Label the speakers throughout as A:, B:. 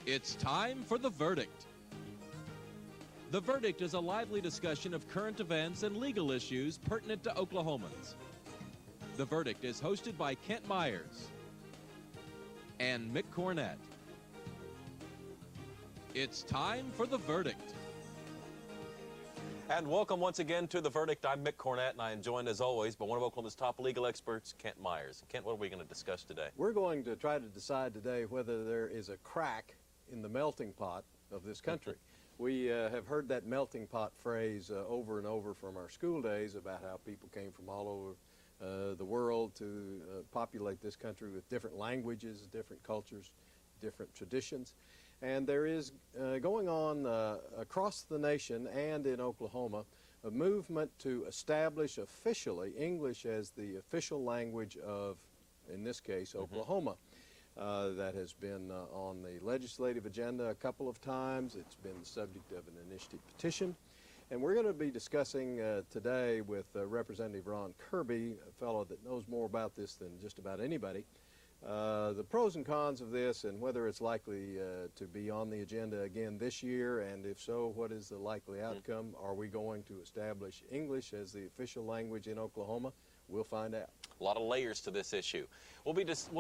A: It's time for The Verdict. The Verdict is a lively discussion of current events and legal issues pertinent to Oklahomans. The Verdict is hosted by Kent Myers and Mick Cornett. It's time for The Verdict.
B: And welcome once again to The Verdict. I'm Mick Cornett, and I am joined, as always, by one of Oklahoma's top legal experts, Kent Myers. Kent, what are we going to discuss today?
C: We're going to try to decide today whether there is a crack in the melting pot of this country. We have heard that melting pot phrase over and over from our school days about how people came from all over the world to populate this country with different languages, different cultures, different traditions. And there is going on across the nation and in Oklahoma a movement to establish officially English as the official language of, in this case, Oklahoma. That has been on the legislative agenda a couple of times. It's been the subject of an initiative petition. And we're going to be discussing today with Representative Ron Kirby, a fellow that knows more about this than just about anybody, the pros and cons of this and whether it's likely to be on the agenda again this year, and if so, what is the likely outcome? Are we going to establish English as the official language in Oklahoma? We'll find out.
B: A lot of layers to this issue. We'll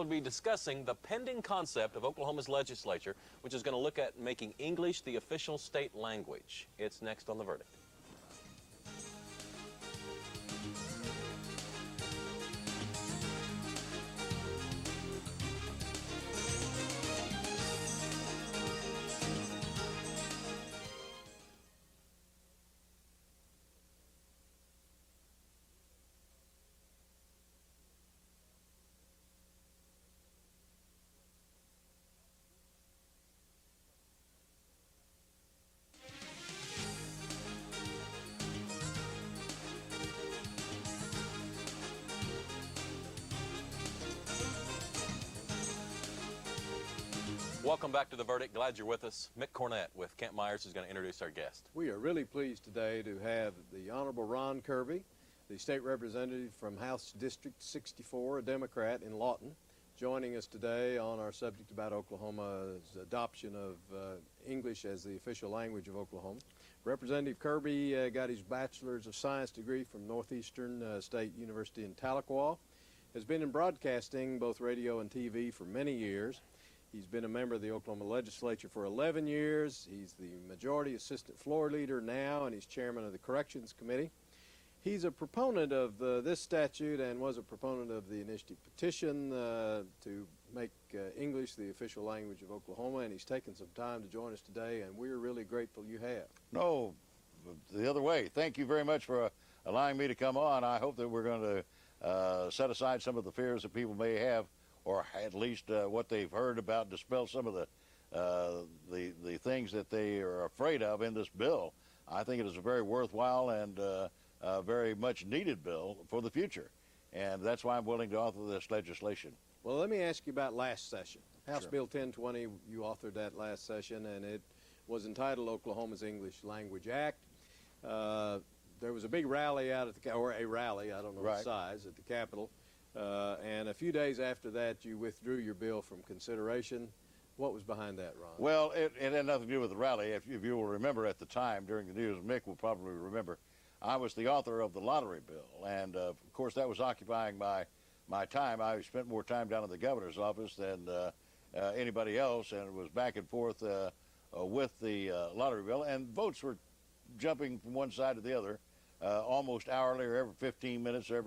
B: be discussing the pending concept of Oklahoma's legislature, which is going to look at making English the official state language. It's next on The Verdict. Welcome back to The Verdict. Glad you're with us. Mick Cornett with Kent Myers is going to introduce our guest.
C: We are really pleased today to have the Honorable Ron Kirby, the state representative from House District 64, a Democrat in Lawton, joining us today on our subject about Oklahoma's adoption of English as the official language of Oklahoma. Representative Kirby got his Bachelor's of Science degree from Northeastern State University in Tahlequah, has been in broadcasting, both radio and TV, for many years. He's been a member of the Oklahoma legislature for 11 years. He's the majority assistant floor leader now, and he's chairman of the corrections committee. He's a proponent of this statute and was a proponent of the initiative petition to make English the official language of Oklahoma, and he's taken some time to join us today, and we're really grateful you have.
D: No, the other way. Thank you very much for allowing me to come on. I hope that we're going to set aside some of the fears that people may have, or at least what they've heard about, dispel some of the things that they are afraid of in this bill. I think it is a very worthwhile and very much needed bill for the future, and that's why I'm willing to author this legislation.
C: Well, let me ask you about last session. House
D: Sure.
C: Bill 1020, you authored that last session, and it was entitled Oklahoma's English Language Act. There was a big rally out at the, or a rally, I don't know the size, at the Capitol. And a few days after that, you withdrew your bill from consideration. What was behind that, Ron?
D: Well, it had nothing to do with the rally. If you will remember at the time during the news, Mick will probably remember, I was the author of the lottery bill. And, of course, that was occupying my time. I spent more time down in the governor's office than anybody else, and it was back and forth with the lottery bill. And votes were jumping from one side to the other almost hourly, or every 15 minutes, or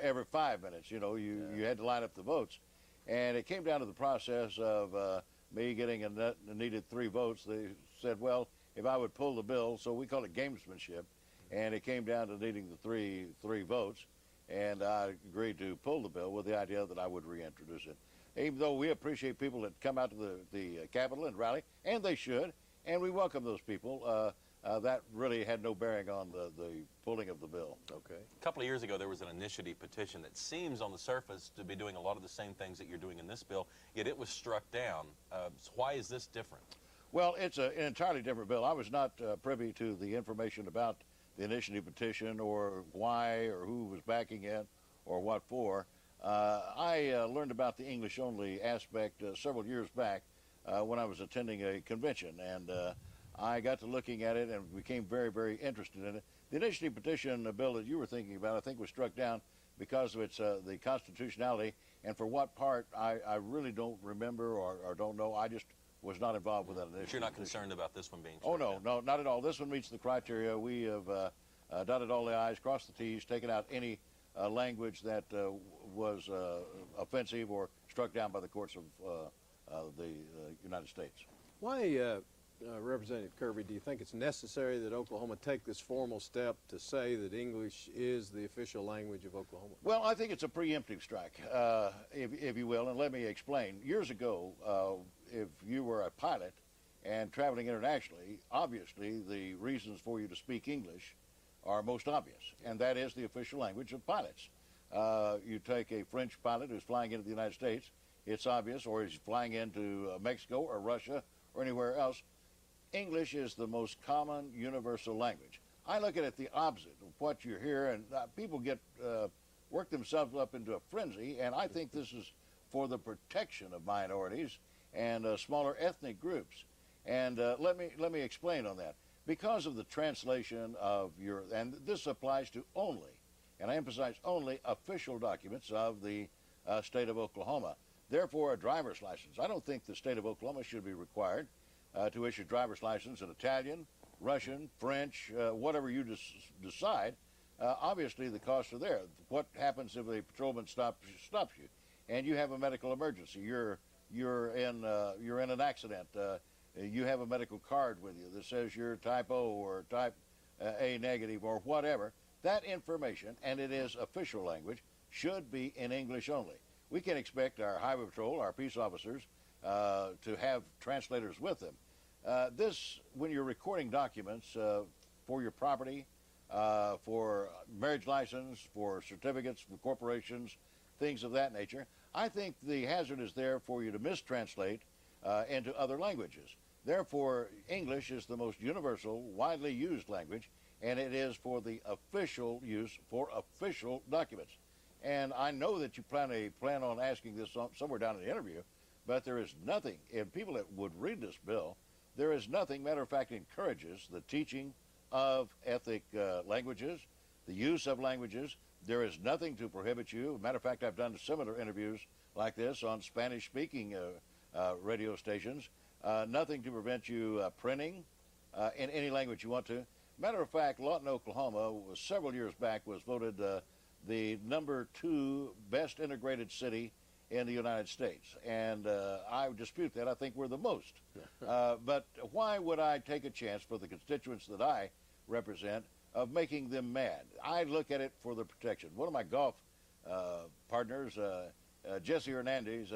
D: every 5 minutes. You know, you had to line up the votes. And it came down to the process of me getting a needed 3 votes. They said, well, if I would pull the bill, so we call it gamesmanship, and it came down to needing the three votes, and I agreed to pull the bill with the idea that I would reintroduce it. Even though we appreciate people that come out to the Capitol and rally, and they should, and we welcome those people, that really had no bearing on the pulling of the bill.
C: Okay.
B: A couple of years ago, there was an initiative petition that seems on the surface to be doing a lot of the same things that you're doing in this bill, yet it was struck down. So why is this different?
D: Well, it's an entirely different bill. I was not privy to the information about the initiative petition, or why, or who was backing it, or what for. I learned about the English-only aspect several years back when I was attending a convention, and I got to looking at it and became very, very interested in it. The initiative petition bill that you were thinking about, I think, was struck down because of its the constitutionality, and for what part, I really don't remember or don't know. I just was not involved with that initiative.
B: But you're not concerned about this one being
D: Oh,
B: struck
D: no,
B: down?
D: no, not at all. This one meets the criteria. We have dotted all the I's, crossed the T's, taken out any language that was offensive or struck down by the courts of the United States.
C: Why, Representative Kirby, do you think it's necessary that Oklahoma take this formal step to say that English is the official language of Oklahoma?
D: Well, I think it's a preemptive strike, if you will, and let me explain. Years ago, if you were a pilot and traveling internationally, obviously the reasons for you to speak English are most obvious, and that is the official language of pilots. You take a French pilot who's flying into the United States, it's obvious, or he's flying into Mexico or Russia or anywhere else. English is the most common universal language. I look at it the opposite of what you hear, and people get work themselves up into a frenzy, and I think this is for the protection of minorities and smaller ethnic groups. And let me explain on that. Because of the translation of your, and this applies to only, and I emphasize only, official documents of the state of Oklahoma. Therefore, a driver's license. I don't think the state of Oklahoma should be required to issue driver's license in Italian, Russian, French, whatever you decide. Obviously, the costs are there. What happens if a patrolman stops you, and you have a medical emergency? You're in an accident. You have a medical card with you that says you're type O or type A negative or whatever. That information, and it is official language, should be in English only. We can expect our Highway Patrol, our peace officers, to have translators with them. When you're recording documents for your property, for marriage license, for certificates, for corporations, things of that nature, I think the hazard is there for you to mistranslate into other languages. Therefore, English is the most universal, widely used language, and it is for the official use for official documents. And I know that you plan on asking this somewhere down in the interview, but there is nothing, and people that would read this bill, there is nothing, matter of fact, encourages the teaching of ethnic languages, the use of languages. There is nothing to prohibit you. Matter of fact, I've done similar interviews like this on Spanish-speaking radio stations. Nothing to prevent you printing in any language you want to. Matter of fact, Lawton, Oklahoma, several years back, was voted the #2 best integrated city in the United States. And I dispute that. I think we're the most. But why would I take a chance for the constituents that I represent of making them mad? I look at it for the protection. One of my golf partners, Jesse Hernandez,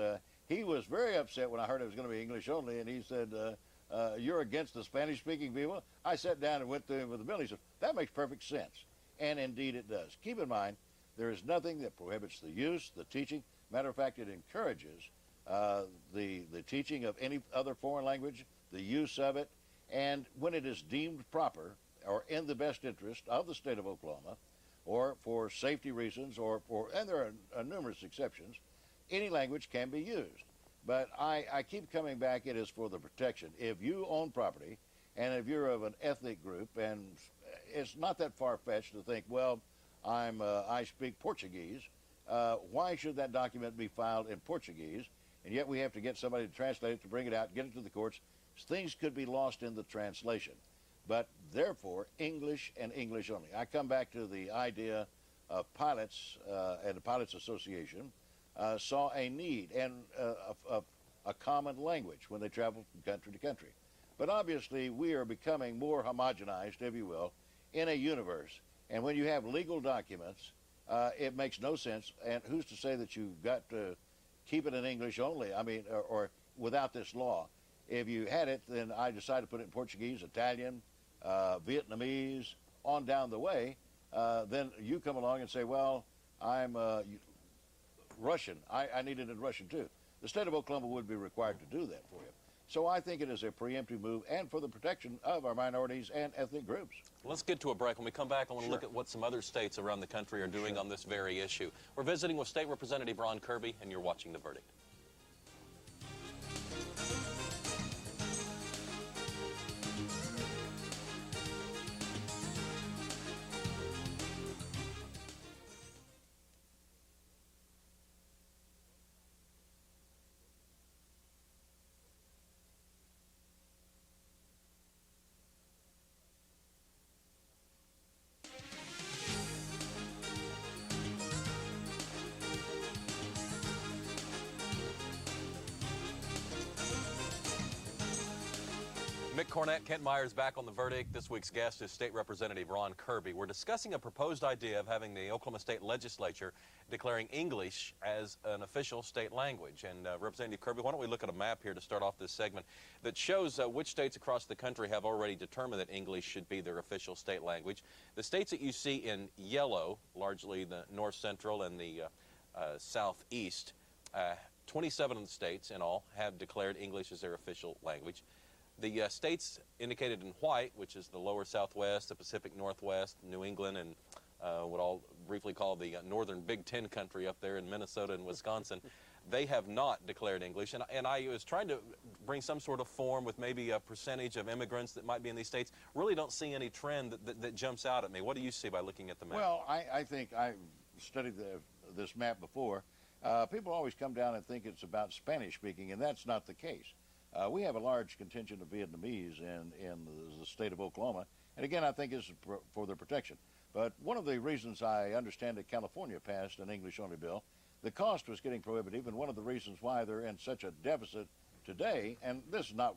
D: he was very upset when I heard it was going to be English only, and he said, you're against the Spanish-speaking people? I sat down and went through him with the bill. He said, that makes perfect sense. And indeed it does. Keep in mind, there is nothing that prohibits the use, the teaching. Matter of fact, it encourages the teaching of any other foreign language, the use of it, and when it is deemed proper or in the best interest of the state of Oklahoma, or for safety reasons, and there are numerous exceptions, any language can be used. But I keep coming back, it is for the protection. If you own property, and if you're of an ethnic group, and it's not that far-fetched to think, well, I speak Portuguese, why should that document be filed in Portuguese? And yet we have to get somebody to translate it, to bring it out, get it to the courts. Things could be lost in the translation. But therefore, English and English only. I come back to the idea of pilots and the Pilots Association saw a need and a common language when they travel from country to country. But obviously, we are becoming more homogenized, if you will, in a universe. And when you have legal documents, it makes no sense. And who's to say that you've got to keep it in English only? I mean, or without this law. If you had it, then I decided to put it in Portuguese, Italian, Vietnamese, on down the way. Then you come along and say, well, I'm Russian. I need it in Russian too. The state of Oklahoma would be required to do that for you. So I think it is a preemptive move and for the protection of our minorities and ethnic groups.
B: Let's get to a break. When we come back, I want to look at what some other states around the country are doing on this very issue. We're visiting with State Representative Ron Kirby, and you're watching The Verdict. Cornett, Kent Myers back on The Verdict. This week's guest is State Representative Ron Kirby. We're discussing a proposed idea of having the Oklahoma State Legislature declaring English as an official state language. And Representative Kirby, why don't we look at a map here to start off this segment that shows which states across the country have already determined that English should be their official state language. The states that you see in yellow, largely the north central and the southeast, 27 of the states in all have declared English as their official language. The states indicated in white, which is the lower Southwest, the Pacific Northwest, New England, and what I'll briefly call the northern Big Ten country up there in Minnesota and Wisconsin, they have not declared English. And I was trying to bring some sort of form with maybe a percentage of immigrants that might be in these states. Really don't see any trend that jumps out at me. What do you see by looking at the map?
D: Well, I think I've studied this map before. People always come down and think it's about Spanish speaking, and that's not the case. We have a large contingent of Vietnamese in the state of Oklahoma, and again, I think it's for their protection. But one of the reasons I understand that California passed an English-only bill, the cost was getting prohibitive, and one of the reasons why they're in such a deficit today, and this is not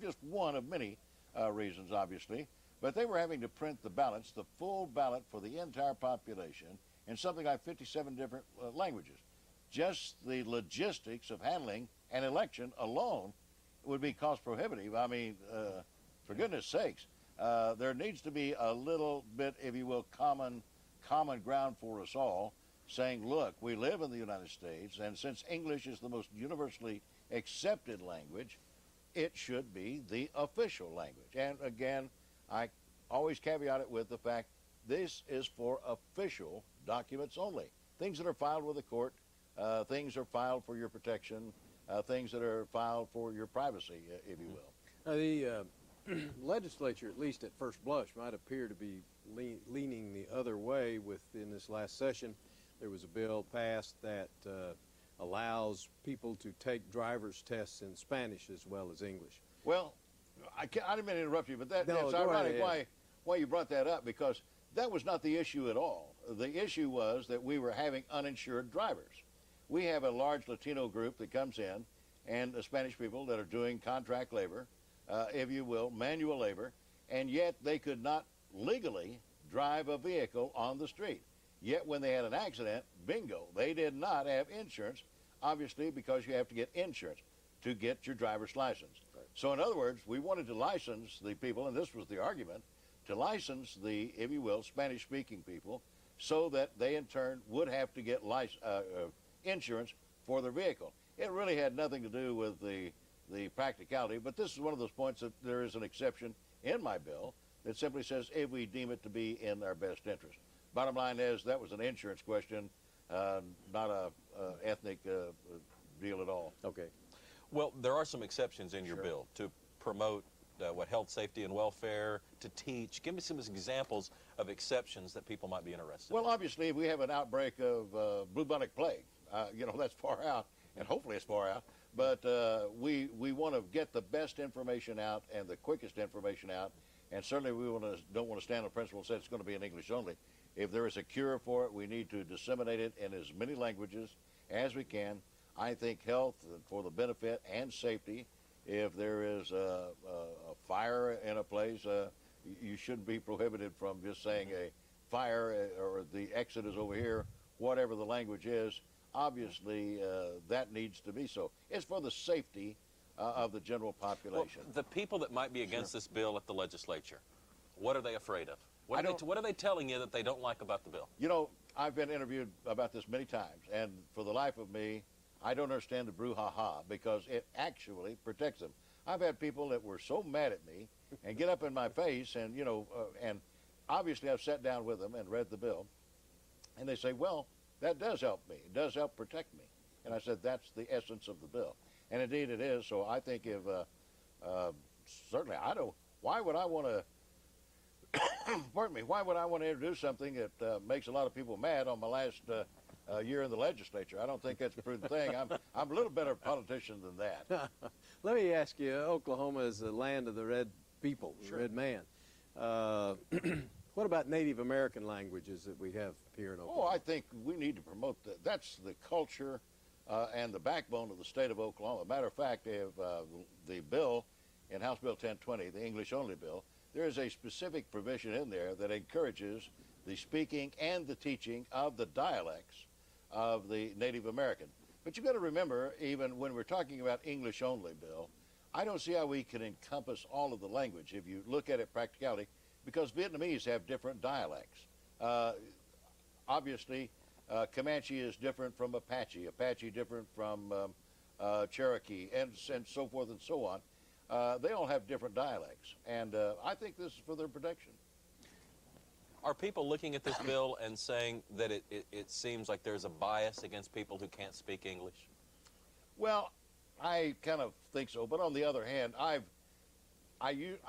D: just one of many reasons, obviously, but they were having to print the ballots, the full ballot for the entire population, in something like 57 different languages. Just the logistics of handling an election alone would be cost prohibitive. I mean, for goodness sakes, there needs to be a little bit, if you will, common ground for us all, saying, look, we live in the United States, and since English is the most universally accepted language, it should be the official language. And again, I always caveat it with the fact this is for official documents only. Things that are filed with the court, things are filed for your protection, things that are filed for your privacy, if you will.
C: Now, the legislature, at least at first blush, might appear to be leaning the other way. In this last session, there was a bill passed that allows people to take driver's tests in Spanish as well as English.
D: Well, I didn't mean to interrupt you, but that's
C: No,
D: ironic why you brought that up, because that was not the issue at all. The issue was that we were having uninsured drivers. We have a large Latino group that comes in, and the Spanish people that are doing contract labor, if you will, manual labor, and yet they could not legally drive a vehicle on the street. Yet when they had an accident, bingo, they did not have insurance, obviously because you have to get insurance to get your driver's license. Right. So in other words, we wanted to license the people, and this was the argument, to license the, if you will, Spanish-speaking people so that they in turn would have to get insurance for their vehicle. It really had nothing to do with the practicality, but this is one of those points that there is an exception in my bill that simply says if we deem it to be in our best interest. Bottom line is that was an insurance question, not a ethnic deal at all.
C: Okay.
B: Well, there are some exceptions in your bill to promote health, safety, and welfare, to teach. Give me some examples of exceptions that people might be interested in.
D: Well, obviously, if we have an outbreak of bubonic plague, you know, that's far out, and hopefully it's far out, but we want to get the best information out and the quickest information out, and certainly we don't want to stand on principle and say it's going to be in English only. If there is a cure for it, we need to disseminate it in as many languages as we can. I think health for the benefit and safety. If there is a fire in a place, you shouldn't be prohibited from just saying a fire or the exit is over here, whatever the language is. Obviously, that needs to be so. It's for the safety of the general population.
B: Well, the people that might be against this bill at the legislature, what are they afraid of? What are they telling you that they don't like about the bill?
D: You know, I've been interviewed about this many times, and for the life of me, I don't understand the brouhaha because it actually protects them. I've had people that were so mad at me and get up in my face and, you know, and obviously I've sat down with them and read the bill, and they say, well, that does help me. It does help protect me. And I said, that's the essence of the bill. And indeed it is. So I think if, certainly why would I want to, pardon me, why would I want to introduce something that makes a lot of people mad on my last year in the legislature? I don't think that's a prudent thing. I'm a little better politician than that.
C: Let me ask you, Oklahoma is the land of the red people, the red man. What about Native American languages that we have here in Oklahoma?
D: Oh, I think we need to promote that. That's the culture and the backbone of the state of Oklahoma. Matter of fact, if the bill in House Bill 1020, the English-only bill, there is a specific provision in there that encourages the speaking and the teaching of the dialects of the Native American. But you've got to remember, even when we're talking about English-only bill, I don't see how we can encompass all of the language if you look at it practicality, because Vietnamese have different dialects. Obviously, Comanche is different from Apache, Apache different from Cherokee, and so forth and so on. They all have different dialects, and I think this is for their protection.
B: Are people looking at this bill and saying that it seems like there's a bias against people who can't speak English?
D: Well, I kind of think so, but on the other hand, I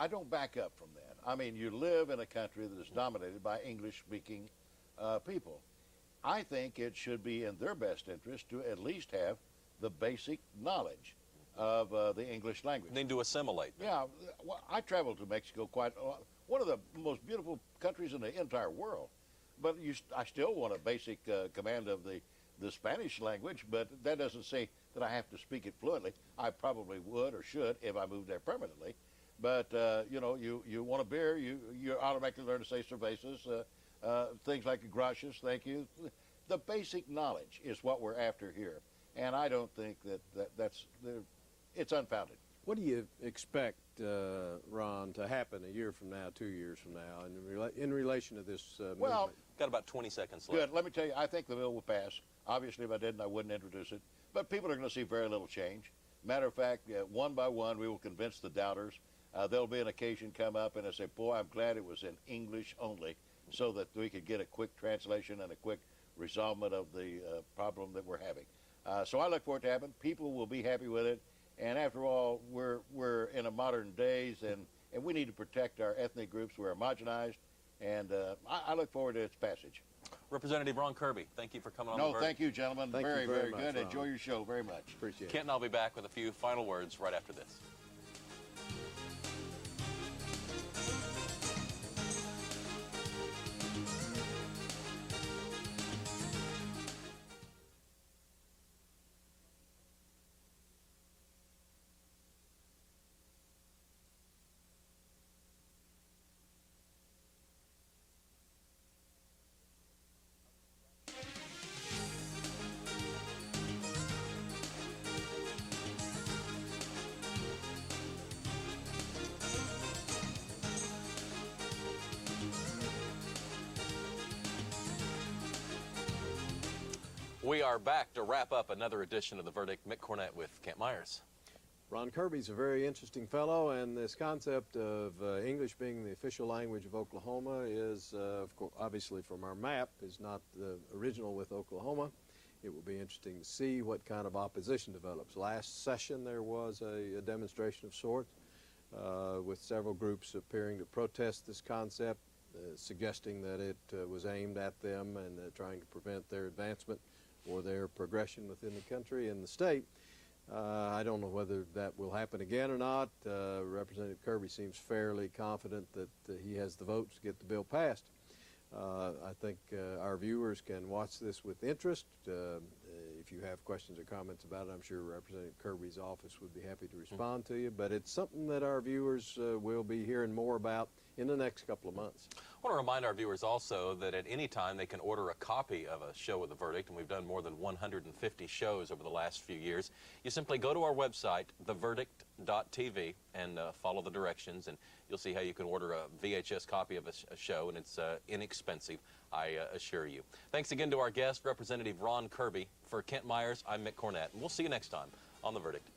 D: don't back up from that. I mean, you live in a country that is dominated by English-speaking people. I think it should be in their best interest to at least have the basic knowledge of the English language.
B: Need to assimilate.
D: Yeah, well, I traveled to Mexico quite a lot. One of the most beautiful countries in the entire world. But I still want a basic command of the Spanish language, but that doesn't say that I have to speak it fluently. I probably would or should if I moved there permanently. But, you know, you want a beer, you automatically learn to say cervezas, things like gracias, thank you. The basic knowledge is what we're after here. And I don't think it's unfounded.
C: What do you expect, Ron, to happen a year from now, 2 years from now, in relation to this
D: well,
C: movement?
B: Got about 20 seconds left.
D: Good. Let me tell you, I think the bill will pass. Obviously, if I didn't, I wouldn't introduce it. But people are going to see very little change. Matter of fact, one by one, we will convince the doubters. There'll be an occasion come up, and I say, boy, I'm glad it was in English only, so that we could get a quick translation and a quick resolvement of the problem that we're having. So I look forward to happen. People will be happy with it. And after all, we're in a modern days, and we need to protect our ethnic groups. We're homogenized, and I look forward to its passage.
B: Representative Ron Kirby, thank you for coming on.
D: No,
B: the
D: thank you, gentlemen.
C: Thank
D: very,
C: you very
D: very
C: much,
D: good.
C: Ron.
D: Enjoy your show very much.
C: Appreciate it.
B: Kent and I'll be back with a few final words right after this. We are back to wrap up another edition of The Verdict. Mick Cornett with Kent Myers.
C: Ron Kirby's a very interesting fellow, and this concept of English being the official language of Oklahoma is, of course, obviously from our map, is not the original with Oklahoma. It will be interesting to see what kind of opposition develops. Last session there was a demonstration of sorts with several groups appearing to protest this concept, suggesting that it was aimed at them and trying to prevent their advancement or their progression within the country and the state. I don't know whether that will happen again or not. Representative Kirby seems fairly confident that he has the votes to get the bill passed. I think our viewers can watch this with interest. If you have questions or comments about it, I'm sure Representative Kirby's office would be happy to respond to you. But it's something that our viewers will be hearing more about in the next couple of months.
B: I want to remind our viewers also that at any time they can order a copy of a show with The Verdict, and we've done more than 150 shows over the last few years. You simply go to our website, theverdict.tv, and follow the directions, and you'll see how you can order a VHS copy of a show, and it's inexpensive, I assure you. Thanks again to our guest, Representative Ron Kirby. For Kent Myers, I'm Mick Cornett, and we'll see you next time on The Verdict.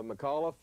C: McAuliffe,